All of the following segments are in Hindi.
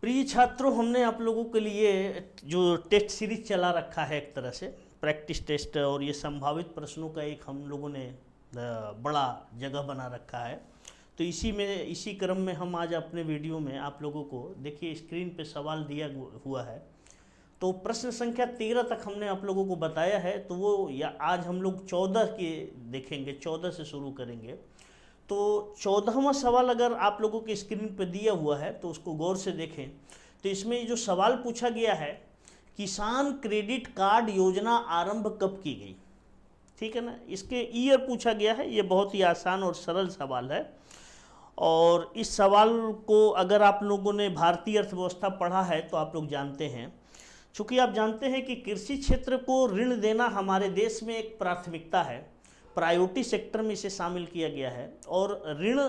प्रिय छात्रों, हमने आप लोगों के लिए जो टेस्ट सीरीज चला रखा है, एक तरह से प्रैक्टिस टेस्ट, और ये संभावित प्रश्नों का एक हम लोगों ने बड़ा जगह बना रखा है। तो इसी क्रम में हम आज अपने वीडियो में आप लोगों को, देखिए स्क्रीन पे सवाल दिया हुआ है। तो प्रश्न संख्या 13 तक हमने आप लोगों को बताया है, तो वो या आज हम लोग 14 के देखेंगे, 14 से शुरू करेंगे। तो 14वां सवाल अगर आप लोगों के स्क्रीन पर दिया हुआ है तो उसको गौर से देखें। तो इसमें जो सवाल पूछा गया है, किसान क्रेडिट कार्ड योजना आरंभ कब की गई, ठीक है ना। इसके ईयर पूछा गया है। ये बहुत ही आसान और सरल सवाल है, और इस सवाल को अगर आप लोगों ने भारतीय अर्थव्यवस्था पढ़ा है तो आप लोग जानते हैं। चूँकि आप जानते हैं कि कृषि क्षेत्र को ऋण देना हमारे देश में एक प्राथमिकता है, प्रायोरिटी सेक्टर में इसे शामिल किया गया है, और ऋण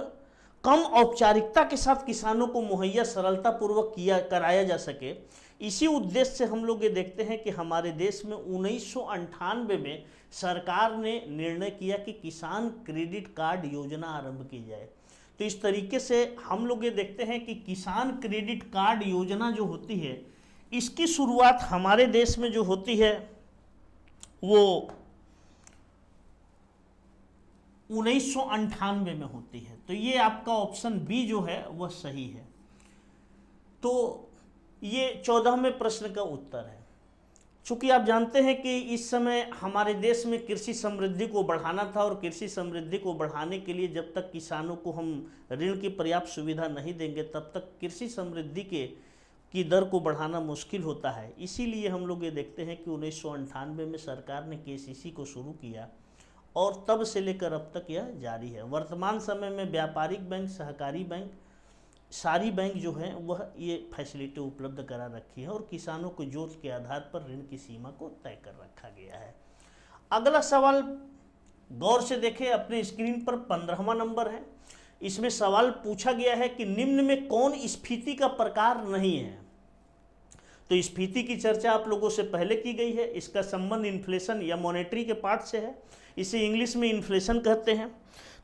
कम औपचारिकता के साथ किसानों को मुहैया सरलतापूर्वक कराया जा सके। इसी उद्देश्य से हम लोग ये देखते हैं कि हमारे देश में 1998 में सरकार ने निर्णय किया कि किसान क्रेडिट कार्ड योजना आरंभ की जाए। तो इस तरीके से हम लोग ये देखते हैं कि किसान क्रेडिट कार्ड योजना जो होती है, इसकी शुरुआत हमारे देश में जो होती है वो 1998 में होती है। तो ये आपका ऑप्शन बी जो है वह सही है। तो ये 14वें प्रश्न का उत्तर है। चूँकि आप जानते हैं कि इस समय हमारे देश में कृषि समृद्धि को बढ़ाना था, और कृषि समृद्धि को बढ़ाने के लिए जब तक किसानों को हम ऋण की पर्याप्त सुविधा नहीं देंगे, तब तक कृषि समृद्धि की दर को बढ़ाना मुश्किल होता है। इसीलिए हम लोग ये देखते हैं कि 1998 में सरकार ने केसीसी को शुरू किया, और तब से लेकर अब तक यह जारी है। वर्तमान समय में व्यापारिक बैंक, सहकारी बैंक, सारी बैंक जो हैं वह ये फैसिलिटी उपलब्ध करा रखी है, और किसानों को जोत के आधार पर ऋण की सीमा को तय कर रखा गया है। अगला सवाल गौर से देखें, अपने स्क्रीन पर 15वां नंबर है। इसमें सवाल पूछा गया है कि निम्न में कौन स्फीति का प्रकार नहीं है। तो स्फीति की चर्चा आप लोगों से पहले की गई है। इसका संबंध इन्फ्लेशन या मॉनेटरी के पार्ट से है। इसे इंग्लिश में इन्फ्लेशन कहते हैं।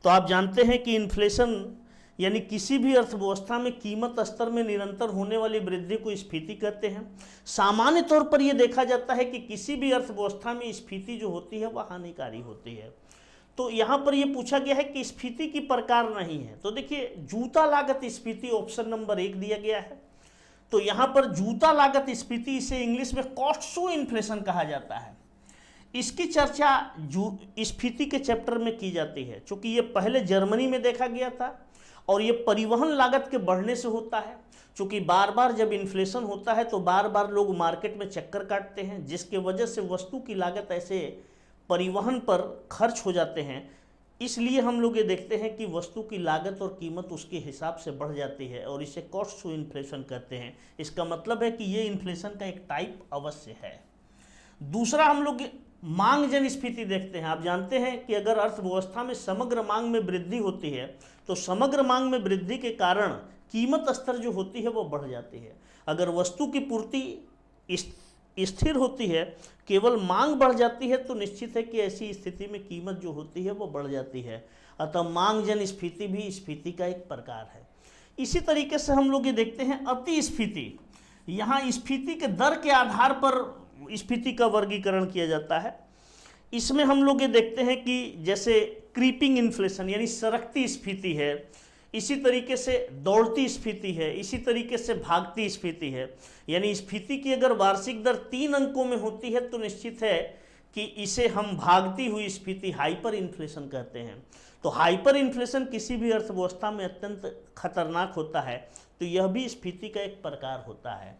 तो आप जानते हैं कि इन्फ्लेशन यानी किसी भी अर्थव्यवस्था में कीमत स्तर में निरंतर होने वाली वृद्धि को स्फीति कहते हैं। सामान्य तौर पर यह देखा जाता है कि किसी भी अर्थव्यवस्था में स्फीति जो होती है वह हानिकारी होती है। तो यहाँ पर यह पूछा गया है कि स्फीति की प्रकार नहीं है। तो देखिए, जूता लागत स्फीति ऑप्शन नंबर 1 दिया गया है। तो यहाँ पर जूता लागत स्फीति, इसे इंग्लिश में कॉस्ट इन्फ्लेशन कहा जाता है। इसकी चर्चा स्फीति के चैप्टर में की जाती है, क्योंकि ये पहले जर्मनी में देखा गया था, और ये परिवहन लागत के बढ़ने से होता है। क्योंकि बार बार जब इन्फ्लेशन होता है तो बार बार लोग मार्केट में चक्कर काटते हैं, जिसके वजह से वस्तु की लागत ऐसे परिवहन पर खर्च हो जाते हैं। इसलिए हम लोग ये देखते हैं कि वस्तु की लागत और कीमत उसके हिसाब से बढ़ जाती है, और इसे कॉस्ट इन्फ्लेशन कहते हैं। इसका मतलब है कि ये इन्फ्लेशन का एक टाइप अवश्य है। दूसरा हम लोग मांग जन स्फीति देखते हैं। आप जानते हैं कि अगर अर्थव्यवस्था में समग्र मांग में वृद्धि होती है, तो समग्र मांग में वृद्धि के कारण कीमत स्तर जो होती है वो बढ़ जाती है। अगर वस्तु की पूर्ति स्थिर होती है, केवल मांग बढ़ जाती है, तो निश्चित है कि ऐसी स्थिति में कीमत जो होती है वो बढ़ जाती है। अतः मांग जन स्फीति भी स्फीति का एक प्रकार है। इसी तरीके से हम लोग ये देखते हैं अति स्फीति। यहाँ स्फीति के दर के आधार पर स्फीति का वर्गीकरण किया जाता है। इसमें हम लोग ये देखते हैं कि जैसे क्रीपिंग इन्फ्लेशन यानी सरकती स्फीति है, इसी तरीके से दौड़ती स्फीति है, इसी तरीके से भागती स्फीति है। यानी स्फीति की अगर वार्षिक दर 3 अंकों में होती है तो निश्चित है कि इसे हम भागती हुई स्फीति, हाइपर इन्फ्लेशन कहते हैं। तो हाइपर इन्फ्लेशन किसी भी अर्थव्यवस्था में अत्यंत खतरनाक होता है। तो यह भी स्फीति का एक प्रकार होता है।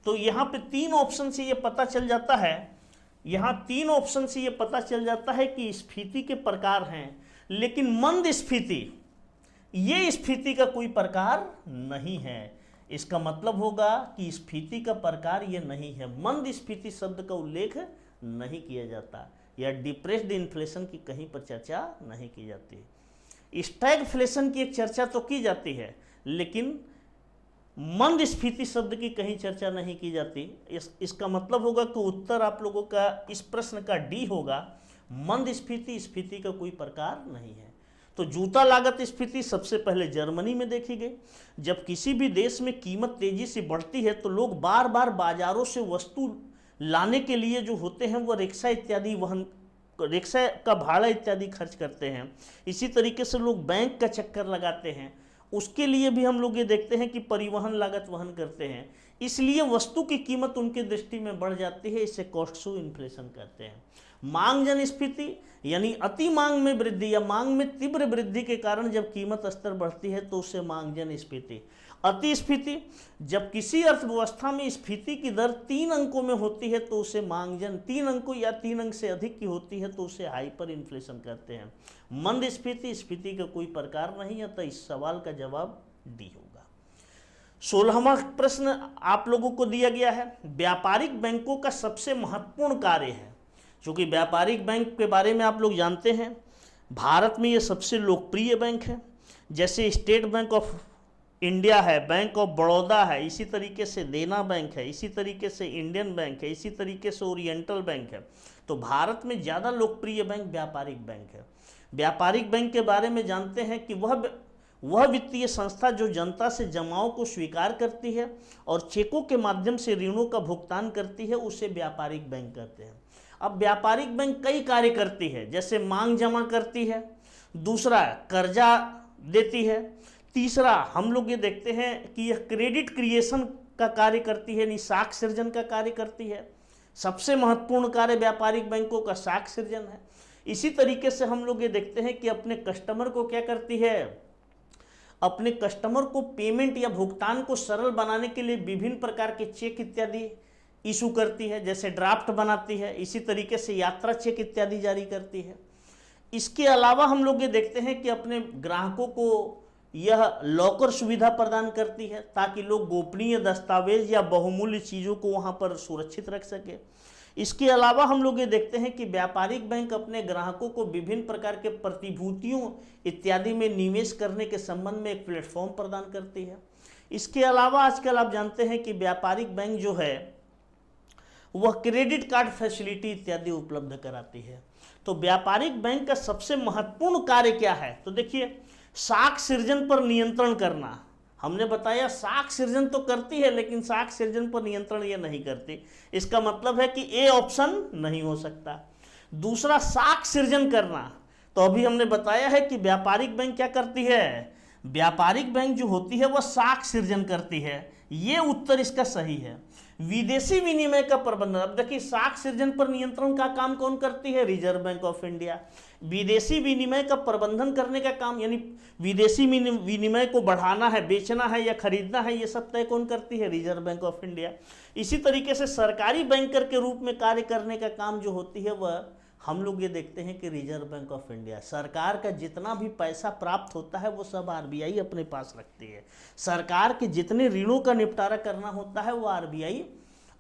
तो यहाँ पे 3 ऑप्शन से ये पता चल जाता है, यहाँ 3 ऑप्शन से ये पता चल जाता है कि स्फीति के प्रकार हैं। लेकिन मंद स्फीति, ये स्फीति का कोई प्रकार नहीं है। इसका मतलब होगा कि स्फीति का प्रकार ये नहीं है। मंद स्फीति शब्द का उल्लेख नहीं किया जाता, या डिप्रेस्ड इन्फ्लेशन की कहीं पर चर्चा नहीं की जाती। स्टैगफ्लेशन की एक चर्चा तो की जाती है, लेकिन मंद स्फीति शब्द की कहीं चर्चा नहीं की जाती। इसका मतलब होगा कि उत्तर आप लोगों का इस प्रश्न का डी होगा। मंद स्फीति स्फीति का कोई प्रकार नहीं है। तो जूता लागत स्फीति सबसे पहले जर्मनी में देखी गई। जब किसी भी देश में कीमत तेजी से बढ़ती है तो लोग बार बार बाजारों से वस्तु लाने के लिए जो होते हैं वो रिक्शा का भाड़ा इत्यादि खर्च करते हैं। इसी तरीके से लोग बैंक का चक्कर लगाते हैं, उसके लिए भी हम लोग ये देखते हैं कि परिवहन लागत वहन करते हैं, इसलिए वस्तु की कीमत उनकी दृष्टि में बढ़ जाती है। इसे कॉस्ट इन्फ्लेशन कहते हैं। मांगजन स्फीति यानी अति मांग में वृद्धि या मांग में तीव्र वृद्धि के कारण जब कीमत स्तर बढ़ती है तो उसे मांगजन स्फीति। अति स्फीति, जब किसी अर्थव्यवस्था में स्फीति की दर 3 अंकों में होती है तो उसे मांगजन, 3 अंकों या 3 अंक से अधिक की होती है तो उसे हाइपर इन्फ्लेशन कहते हैं। मंद स्फीति, स्फीति का कोई प्रकार नहीं है, तो इस सवाल का जवाब डी होगा। 16वां प्रश्न आप लोगों को दिया गया है, व्यापारिक बैंकों का सबसे महत्वपूर्ण कार्य है। क्योंकि व्यापारिक बैंक के बारे में आप लोग जानते हैं, भारत में ये सबसे लोकप्रिय बैंक है। जैसे स्टेट बैंक ऑफ इंडिया है, बैंक ऑफ बड़ौदा है, इसी तरीके से देना बैंक है, इसी तरीके से इंडियन बैंक है, इसी तरीके से ओरिएंटल बैंक है। तो भारत में ज़्यादा लोकप्रिय बैंक व्यापारिक बैंक है। व्यापारिक बैंक के बारे में जानते हैं कि वह वित्तीय संस्था जो जनता से जमाओं को स्वीकार करती है और चेकों के माध्यम से ऋणों का भुगतान करती है, उसे व्यापारिक बैंक कहते हैं। अब व्यापारिक बैंक कई कार्य करती है, जैसे मांग जमा करती है, दूसरा कर्जा देती है, तीसरा हम लोग ये देखते हैं कि यह क्रेडिट क्रिएशन का कार्य करती है, यानी साख सृजन का कार्य करती है। सबसे महत्वपूर्ण कार्य व्यापारिक बैंकों का साख सृजन है। इसी तरीके से हम लोग ये देखते हैं कि अपने कस्टमर को क्या करती है, अपने कस्टमर को पेमेंट या भुगतान को सरल बनाने के लिए विभिन्न प्रकार के चेक इत्यादि इशू करती है, जैसे ड्राफ्ट बनाती है, इसी तरीके से यात्रा चेक इत्यादि जारी करती है। इसके अलावा हम लोग ये देखते हैं कि अपने ग्राहकों को यह लॉकर सुविधा प्रदान करती है ताकि लोग गोपनीय दस्तावेज या बहुमूल्य चीज़ों को वहाँ पर सुरक्षित रख सके। इसके अलावा हम लोग ये देखते हैं कि व्यापारिक बैंक अपने ग्राहकों को विभिन्न प्रकार के प्रतिभूतियों इत्यादि में निवेश करने के संबंध में एक प्लेटफॉर्म प्रदान करती है। इसके अलावा आजकल आप जानते हैं कि व्यापारिक बैंक जो है वह क्रेडिट कार्ड फैसिलिटी इत्यादि उपलब्ध कराती है। तो व्यापारिक बैंक का सबसे महत्वपूर्ण कार्य क्या है, तो देखिए साख सृजन पर नियंत्रण करना। हमने बताया साख सृजन तो करती है लेकिन साख सृजन पर नियंत्रण ये नहीं करती, इसका मतलब है कि ए ऑप्शन नहीं हो सकता। दूसरा साख सृजन करना, तो अभी हमने बताया है कि व्यापारिक बैंक क्या करती है, व्यापारिक बैंक जो होती है वह साख सृजन करती है, ये उत्तर इसका सही है। विदेशी विनिमय का प्रबंधन, अब देखिए साख सृजन पर नियंत्रण का काम कौन करती है, रिजर्व बैंक ऑफ इंडिया। विदेशी विनिमय का प्रबंधन करने का काम, यानी विदेशी विनिमय को बढ़ाना है, बेचना है या खरीदना है, ये सब तय कौन करती है, रिजर्व बैंक ऑफ इंडिया। इसी तरीके से सरकारी बैंकर के रूप में कार्य करने का काम जो होती है वह हम लोग ये देखते हैं कि रिजर्व बैंक ऑफ इंडिया। सरकार का जितना भी पैसा प्राप्त होता है वो सब आरबीआई अपने पास रखती है। सरकार के जितने ऋणों का निपटारा करना होता है वो आरबीआई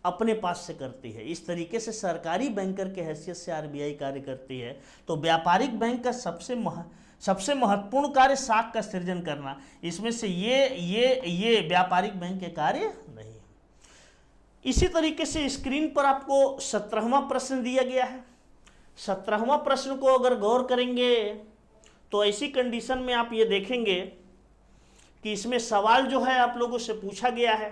अपने पास से करती है। इस तरीके से सरकारी बैंकर के हैसियत से आरबीआई कार्य करती है। तो व्यापारिक बैंक का सबसे महत्वपूर्ण कार्य साख का सृजन करना, इसमें से ये व्यापारिक बैंक के कार्य नहीं। इसी तरीके से स्क्रीन पर आपको 17वां प्रश्न दिया गया है। 17वां प्रश्न को अगर गौर करेंगे तो ऐसी कंडीशन में आप ये देखेंगे कि इसमें सवाल जो है आप लोगों से पूछा गया है,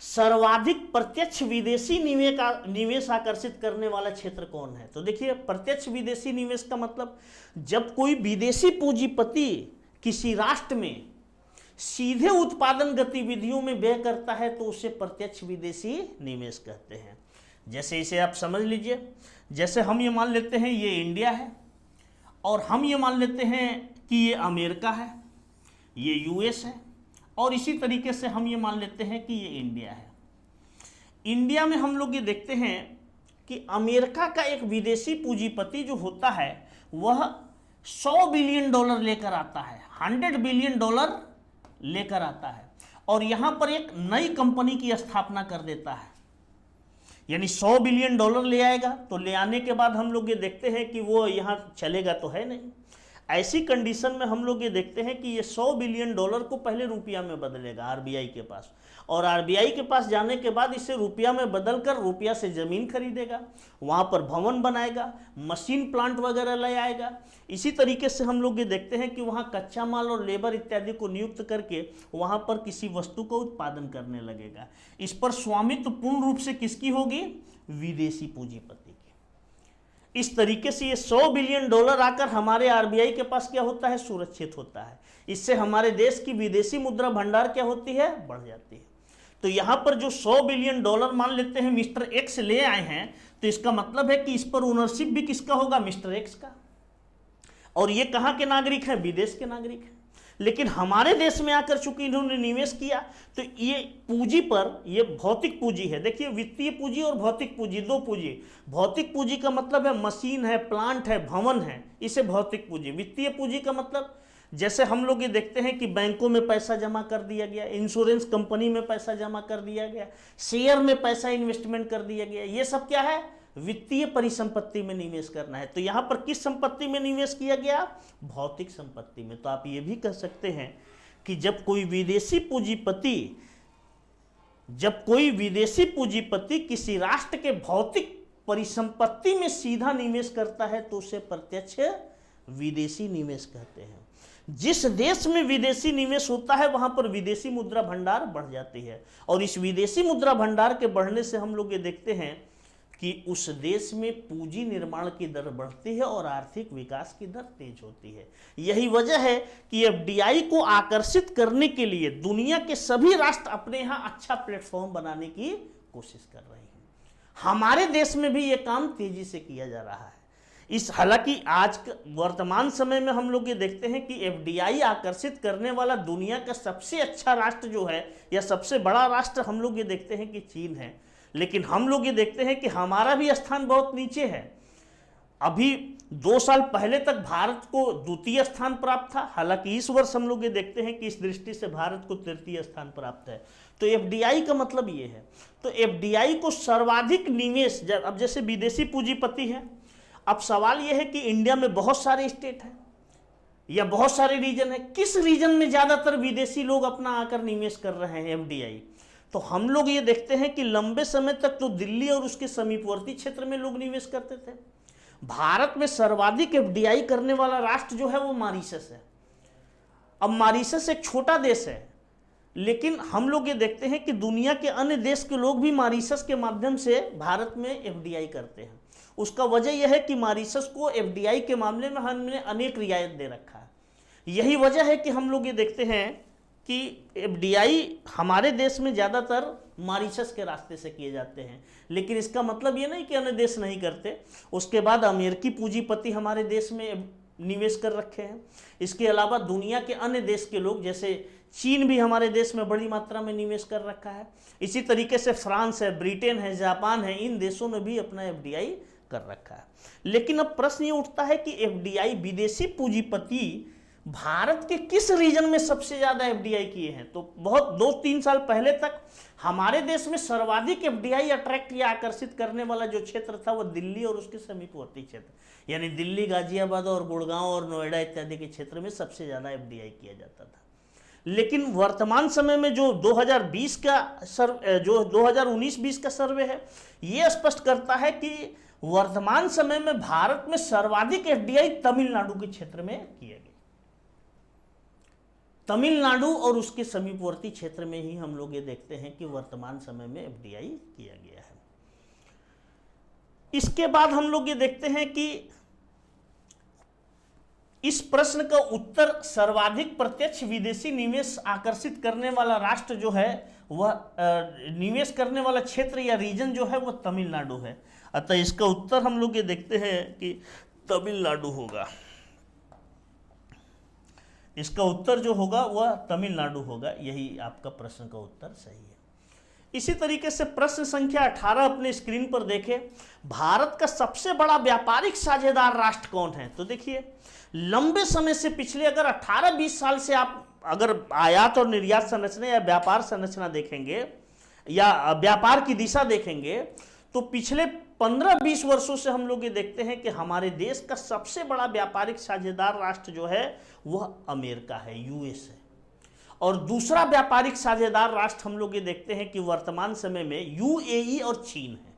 सर्वाधिक प्रत्यक्ष विदेशी निवेश आकर्षित करने वाला क्षेत्र कौन है। तो देखिए प्रत्यक्ष विदेशी निवेश का मतलब जब कोई विदेशी पूंजीपति किसी राष्ट्र में सीधे उत्पादन गतिविधियों में व्यय करता है तो उसे प्रत्यक्ष विदेशी निवेश कहते हैं। जैसे इसे आप समझ लीजिए, जैसे हम ये मान लेते हैं ये इंडिया है और हम ये मान लेते हैं कि ये अमेरिका है, ये यूएस है, और इसी तरीके से हम ये मान लेते हैं कि ये इंडिया है। इंडिया में हम लोग ये देखते हैं कि अमेरिका का एक विदेशी पूंजीपति जो होता है वह $100 बिलियन लेकर आता है, $100 बिलियन लेकर आता है और यहाँ पर एक नई कंपनी की स्थापना कर देता है। यानी $100 बिलियन ले आएगा, तो ले आने के बाद हम लोग ये देखते हैं कि वो यहाँ चलेगा तो है नहीं। ऐसी कंडीशन में हम लोग ये देखते हैं कि ये $100 बिलियन को पहले रुपया में बदलेगा आरबीआई के पास, और आरबीआई के पास जाने के बाद इसे रुपया में बदलकर रुपया से ज़मीन खरीदेगा, वहाँ पर भवन बनाएगा, मशीन प्लांट वगैरह ले आएगा। इसी तरीके से हम लोग ये देखते हैं कि वहाँ कच्चा माल और लेबर इत्यादि को नियुक्त करके वहाँ पर किसी वस्तु का उत्पादन करने लगेगा। इस पर स्वामित्व पूर्ण रूप से किसकी होगी? विदेशी पूंजीपति की। इस तरीके से ये $100 बिलियन आकर हमारे आरबीआई के पास क्या होता है? सुरक्षित होता है। इससे हमारे देश की विदेशी मुद्रा भंडार क्या होती है? बढ़ जाती है। तो यहाँ पर जो $100 बिलियन मान लेते हैं मिस्टर एक्स ले आए हैं, तो इसका मतलब है कि इस पर ओनरशिप भी किसका होगा? मिस्टर एक्स का। और ये कहाँ के नागरिक हैं? विदेश के नागरिक हैं। लेकिन हमारे देश में आकर चूंकि इन्होंने निवेश किया, तो ये पूंजी पर, ये भौतिक पूंजी है। देखिए, वित्तीय पूंजी और भौतिक पूंजी, दो पूंजी। भौतिक पूंजी का मतलब है मशीन है, प्लांट है, भवन है, इसे भौतिक पूंजी। वित्तीय पूंजी का मतलब जैसे हम लोग ये देखते हैं कि बैंकों में पैसा जमा कर दिया गया, इंश्योरेंस कंपनी में पैसा जमा कर दिया गया, शेयर में पैसा इन्वेस्टमेंट कर दिया गया, ये सब क्या है? वित्तीय परिसंपत्ति में निवेश करना है। तो यहाँ पर किस संपत्ति में निवेश किया गया? भौतिक संपत्ति में। तो आप ये भी कह सकते हैं कि जब कोई विदेशी पूंजीपति किसी राष्ट्र के भौतिक परिसंपत्ति में सीधा निवेश करता है तो उसे प्रत्यक्ष विदेशी निवेश कहते हैं। जिस देश में विदेशी निवेश होता है वहां पर विदेशी मुद्रा भंडार बढ़ जाती है, और इस विदेशी मुद्रा भंडार के बढ़ने से हम लोग ये देखते हैं कि उस देश में पूंजी निर्माण की दर बढ़ती है और आर्थिक विकास की दर तेज होती है। यही वजह है कि एफडीआई को आकर्षित करने के लिए दुनिया के सभी राष्ट्र अपने यहाँ अच्छा प्लेटफॉर्म बनाने की कोशिश कर रहे हैं। हमारे देश में भी ये काम तेजी से किया जा रहा है। हालांकि आज वर्तमान समय में हम लोग ये देखते हैं कि एफडीआई आकर्षित करने वाला दुनिया का सबसे अच्छा राष्ट्र जो है, या सबसे बड़ा राष्ट्र, हम लोग ये देखते हैं कि चीन है। लेकिन हम लोग ये देखते हैं कि हमारा भी स्थान बहुत नीचे है। अभी 2 साल पहले तक भारत को द्वितीय स्थान प्राप्त था, हालांकि इस वर्ष हम लोग ये देखते हैं कि इस दृष्टि से भारत को तृतीय स्थान प्राप्त है। तो एफडीआई का मतलब ये है। तो एफडीआई को सर्वाधिक निवेश, अब जैसे विदेशी पूंजीपति है, अब सवाल यह है कि इंडिया में बहुत सारे स्टेट हैं या बहुत सारे रीजन है, किस रीजन में ज्यादातर विदेशी लोग अपना आकर निवेश कर रहे हैं एफडीआई? तो हम लोग ये देखते हैं कि लंबे समय तक तो दिल्ली और उसके समीपवर्ती क्षेत्र में लोग निवेश करते थे। भारत में सर्वाधिक एफडीआई करने वाला राष्ट्र जो है वो मॉरिशस है। अब मॉरिशस एक छोटा देश है, लेकिन हम लोग ये देखते हैं कि दुनिया के अन्य देश के लोग भी मॉरिशस के माध्यम से भारत में एफडीआई करते हैं। उसका वजह यह है कि मॉरिशस को एफडीआई के मामले में हमने अनेक रियायत दे रखा है। यही वजह है कि हम लोग ये देखते हैं कि एफडीआई हमारे देश में ज़्यादातर मॉरिशस के रास्ते से किए जाते हैं। लेकिन इसका मतलब ये नहीं कि अन्य देश नहीं करते। उसके बाद अमेरिकी पूंजीपति हमारे देश में निवेश कर रखे हैं। इसके अलावा दुनिया के अन्य देश के लोग, जैसे चीन भी हमारे देश में बड़ी मात्रा में निवेश कर रखा है। इसी तरीके से फ्रांस है, ब्रिटेन है, जापान है, इन देशों ने भी अपना एफडीआई कर रखा है। लेकिन अब प्रश्न ये उठता है कि एफडीआई, विदेशी पूंजीपति भारत के किस रीजन में सबसे ज्यादा एफडीआई किए हैं? तो बहुत 2-3 साल पहले तक हमारे देश में सर्वाधिक एफडीआई अट्रैक्ट या आकर्षित करने वाला जो क्षेत्र था वो दिल्ली और उसके समीपवर्ती क्षेत्र, यानी दिल्ली, गाजियाबाद और गुड़गांव और नोएडा इत्यादि के क्षेत्र में सबसे ज्यादा एफडीआई किया जाता था। लेकिन वर्तमान समय में जो 2019-20 का सर्वे है, ये स्पष्ट करता है कि वर्तमान समय में भारत में सर्वाधिक एफडीआई तमिलनाडु के क्षेत्र में किया गया। तमिलनाडु और उसके समीपवर्ती क्षेत्र में ही हम लोग ये देखते हैं कि वर्तमान समय में एफडीआई किया गया है। इसके बाद हम लोग ये देखते हैं कि इस प्रश्न का उत्तर, सर्वाधिक प्रत्यक्ष विदेशी निवेश आकर्षित करने वाला राष्ट्र जो है वह, निवेश करने वाला क्षेत्र या रीजन जो है वह तमिलनाडु है। अतः इसका उत्तर हम लोग ये देखते हैं कि तमिलनाडु होगा। इसका उत्तर जो होगा वह तमिलनाडु होगा। यही आपका प्रश्न का उत्तर सही है। इसी तरीके से प्रश्न संख्या 18 अपने स्क्रीन पर देखें। भारत का सबसे बड़ा व्यापारिक साझेदार राष्ट्र कौन है? तो देखिए, लंबे समय से, पिछले अगर 18-20 साल से आप अगर आयात और निर्यात संरचना या व्यापार संरचना देखेंगे या व्यापार की दिशा देखेंगे, तो पिछले 15-20 वर्षों से हम लोग ये देखते हैं कि हमारे देश का सबसे बड़ा व्यापारिक साझेदार राष्ट्र जो है वह अमेरिका है, यूएस है। और दूसरा व्यापारिक साझेदार राष्ट्र हम लोग ये देखते हैं कि वर्तमान समय में यूएई और चीन है।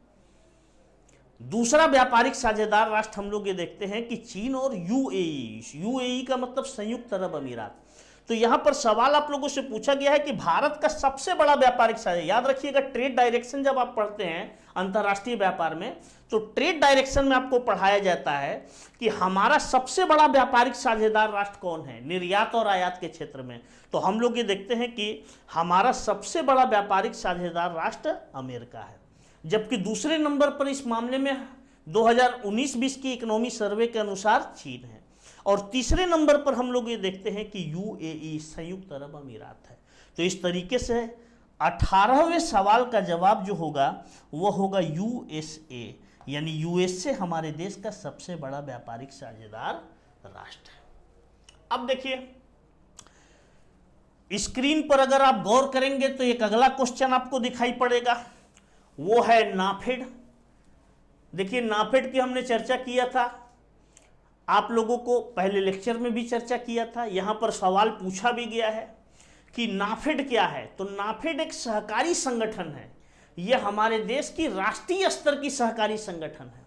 दूसरा व्यापारिक साझेदार राष्ट्र हम लोग ये देखते हैं कि चीन और यूएई। यूएई का मतलब संयुक्त अरब अमीरात। तो यहां पर सवाल आप लोगों से पूछा गया है कि भारत का सबसे बड़ा व्यापारिक साझेदार, याद रखिएगा ट्रेड डायरेक्शन जब आप पढ़ते हैं अंतर्राष्ट्रीय व्यापार में, तो ट्रेड डायरेक्शन में आपको पढ़ाया जाता है कि हमारा सबसे बड़ा व्यापारिक साझेदार राष्ट्र कौन है निर्यात और आयात के क्षेत्र में। तो हम लोग ये देखते हैं कि हमारा सबसे बड़ा व्यापारिक साझेदार राष्ट्र अमेरिका है, जबकि दूसरे नंबर पर इस मामले में 2019-20 की इकोनॉमी सर्वे के अनुसार चीन है, और तीसरे नंबर पर हम लोग ये देखते हैं कि यूएई संयुक्त अरब अमीरात है। तो इस तरीके से 18वें सवाल का जवाब जो होगा वह होगा यूएसए, यानी यूएसए हमारे देश का सबसे बड़ा व्यापारिक साझेदार राष्ट्र है। अब देखिए स्क्रीन पर अगर आप गौर करेंगे तो एक अगला क्वेश्चन आपको दिखाई पड़ेगा, वो है नाफेड। देखिए नाफेड की हमने चर्चा किया था, आप लोगों को पहले लेक्चर में भी चर्चा किया था। यहां पर सवाल पूछा भी गया है कि नाफेड क्या है। तो नाफेड एक सहकारी संगठन है, यह हमारे देश की राष्ट्रीय स्तर की सहकारी संगठन है।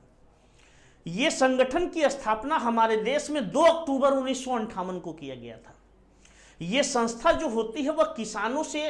यह संगठन की स्थापना हमारे देश में 2 अक्टूबर 1958 को किया गया था। यह संस्था जो होती है वह किसानों से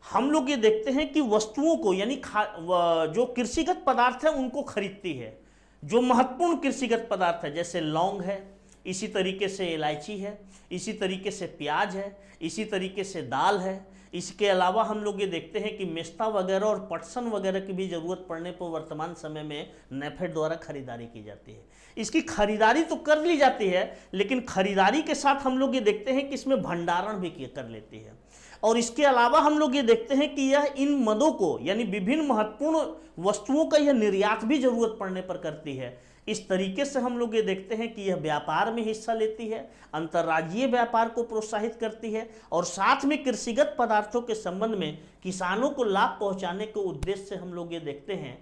हम लोग ये देखते हैं कि वस्तुओं को, यानी जो कृषिगत पदार्थ है उनको खरीदती है। जो महत्वपूर्ण कृषिगत पदार्थ है जैसे लौंग है, इसी तरीके से इलायची है, इसी तरीके से प्याज है, इसी तरीके से दाल है। इसके अलावा हम लोग ये देखते हैं कि मेस्ता वगैरह और पटसन वगैरह की भी ज़रूरत पड़ने पर वर्तमान समय में नेफेड द्वारा खरीदारी की जाती है। इसकी खरीदारी तो कर ली जाती है, लेकिन खरीदारी के साथ हम लोग ये देखते हैं कि इसमें भंडारण भी कर लेती है। और इसके अलावा हम लोग ये देखते हैं कि यह इन मदों को, यानी विभिन्न महत्वपूर्ण वस्तुओं का यह निर्यात भी जरूरत पड़ने पर करती है। इस तरीके से हम लोग ये देखते हैं कि यह व्यापार में हिस्सा लेती है, अंतर्राज्यीय व्यापार को प्रोत्साहित करती है, और साथ में कृषिगत पदार्थों के संबंध में किसानों को लाभ पहुंचाने के उद्देश्य से हम लोग ये देखते हैं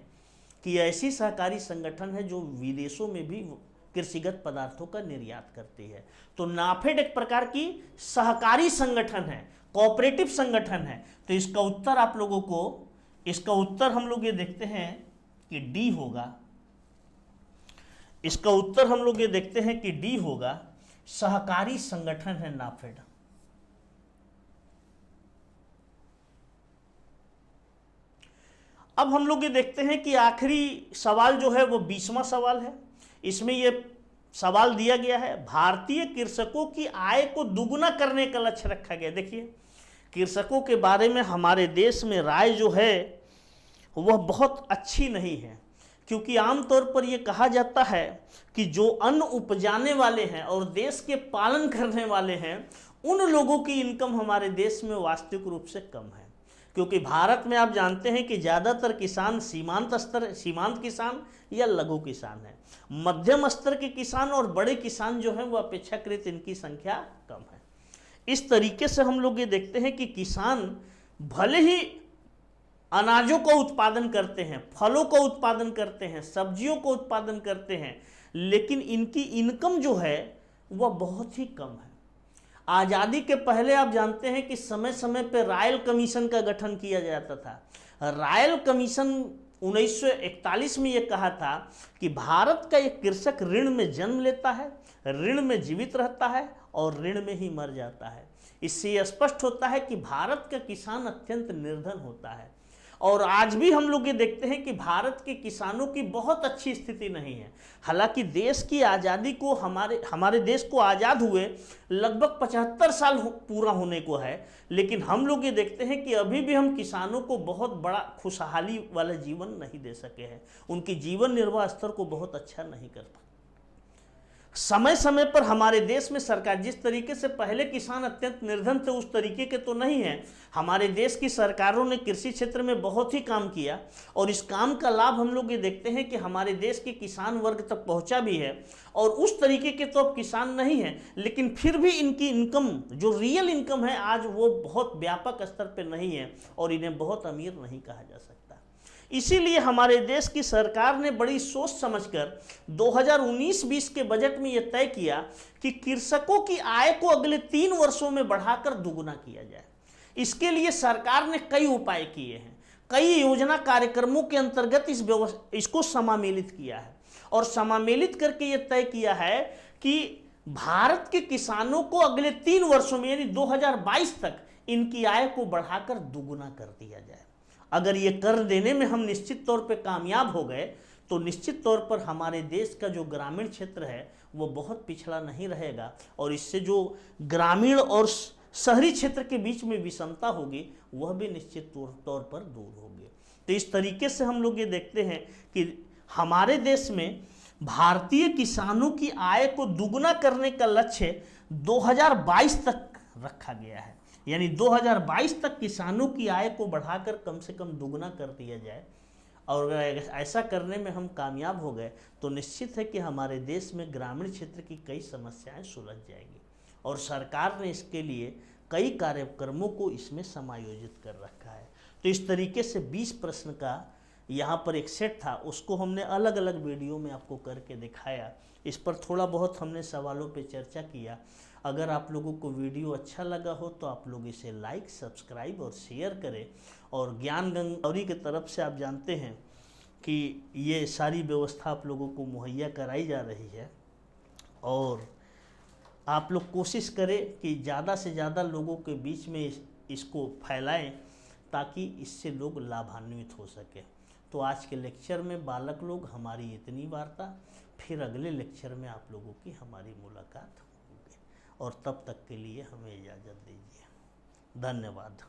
कि ऐसी सहकारी संगठन है जो विदेशों में भी कृषिगत पदार्थों का निर्यात करती है। तो नाफेड एक प्रकार की सहकारी संगठन है, कोऑपरेटिव संगठन है। तो इसका उत्तर आप लोगों को, इसका उत्तर हम लोग ये देखते हैं कि डी होगा। इसका उत्तर हम लोग ये देखते हैं कि डी होगा, सहकारी संगठन है नाफेड। अब हम लोग ये देखते हैं कि आखिरी सवाल जो है वो 20वां सवाल है। इसमें यह सवाल दिया गया है, भारतीय कृषकों की आय को दुगुना करने का लक्ष्य रखा गया। देखिए कृषकों के बारे में हमारे देश में राय जो है वह बहुत अच्छी नहीं है, क्योंकि आमतौर पर यह कहा जाता है कि जो अन्न उपजाने वाले हैं और देश के पालन करने वाले हैं उन लोगों की इनकम हमारे देश में वास्तविक रूप से कम है। क्योंकि भारत में आप जानते हैं कि ज़्यादातर किसान सीमांत किसान या लघु किसान हैं। मध्यम स्तर के किसान और बड़े किसान जो हैं वो अपेक्षाकृत इनकी संख्या कम है। इस तरीके से हम लोग ये देखते हैं कि किसान भले ही अनाजों का उत्पादन करते हैं, फलों का उत्पादन करते हैं, सब्जियों का उत्पादन करते हैं, लेकिन इनकी इनकम जो है वह बहुत ही कम है। आज़ादी के पहले आप जानते हैं कि समय समय पर रॉयल कमीशन का गठन किया जाता था। रॉयल कमीशन 1941 में यह कहा था कि भारत का एक कृषक ऋण में जन्म लेता है, ऋण में जीवित रहता है और ऋण में ही मर जाता है। इससे यह स्पष्ट होता है कि भारत का किसान अत्यंत निर्धन होता है। और आज भी हम लोग ये देखते हैं कि भारत के किसानों की बहुत अच्छी स्थिति नहीं है। हालांकि देश की आज़ादी को, हमारे देश को आज़ाद हुए लगभग 75 साल पूरा होने को है, लेकिन हम लोग ये देखते हैं कि अभी भी हम किसानों को बहुत बड़ा खुशहाली वाला जीवन नहीं दे सके हैं। उनकी जीवन निर्वाह स्तर को बहुत अच्छा नहीं कर पाए। समय समय पर हमारे देश में सरकार, जिस तरीके से पहले किसान अत्यंत निर्धन थे उस तरीके के तो नहीं है। हमारे देश की सरकारों ने कृषि क्षेत्र में बहुत ही काम किया और इस काम का लाभ हम लोग ये देखते हैं कि हमारे देश के किसान वर्ग तक पहुंचा भी है। और उस तरीके के तो अब किसान नहीं हैं, लेकिन फिर भी इनकी इनकम, जो रियल इनकम है आज वो बहुत व्यापक स्तर पर नहीं है और इन्हें बहुत अमीर नहीं कहा जा सकता। इसीलिए हमारे देश की सरकार ने बड़ी सोच समझकर 2019-20 के बजट में यह तय किया कि कृषकों की आय को अगले 3 वर्षों में बढ़ाकर दुगुना किया जाए। इसके लिए सरकार ने कई उपाय किए हैं, कई योजना कार्यक्रमों के अंतर्गत इसको समामेलित किया है और समामेलित करके यह तय किया है कि भारत के किसानों को अगले 3 वर्षों में यानी 2022 तक इनकी आय को बढ़ाकर दुगुना कर दिया जाए। अगर ये कर देने में हम निश्चित तौर पे कामयाब हो गए तो निश्चित तौर पर हमारे देश का जो ग्रामीण क्षेत्र है वो बहुत पिछड़ा नहीं रहेगा और इससे जो ग्रामीण और शहरी क्षेत्र के बीच में विषमता होगी वह भी निश्चित तौर पर दूर होगी। तो इस तरीके से हम लोग ये देखते हैं कि हमारे देश में भारतीय किसानों की आय को दुगुना करने का लक्ष्य 2022 तक रखा गया है, यानी 2022 तक किसानों की आय को बढ़ाकर कम से कम दुगुना कर दिया जाए। और अगर ऐसा करने में हम कामयाब हो गए तो निश्चित है कि हमारे देश में ग्रामीण क्षेत्र की कई समस्याएं सुलझ जाएंगी और सरकार ने इसके लिए कई कार्यक्रमों को इसमें समायोजित कर रखा है। तो इस तरीके से 20 प्रश्न का यहाँ पर एक सेट था, उसको हमने अलग अलग वीडियो में आपको करके दिखाया। इस पर थोड़ा बहुत हमने सवालों पे चर्चा किया। अगर आप लोगों को वीडियो अच्छा लगा हो तो आप लोग इसे लाइक, सब्सक्राइब और शेयर करें। और ज्ञान गंगौरी की तरफ से आप जानते हैं कि ये सारी व्यवस्था आप लोगों को मुहैया कराई जा रही है और आप लोग कोशिश करें कि ज़्यादा से ज़्यादा लोगों के बीच में इसको फैलाएं ताकि इससे लोग लाभान्वित हो सके। तो आज के लेक्चर में बालक लोग हमारी इतनी वार्ता, फिर अगले लेक्चर में आप लोगों की हमारी मुलाकात होगी और तब तक के लिए हमें इजाज़त दीजिए। धन्यवाद।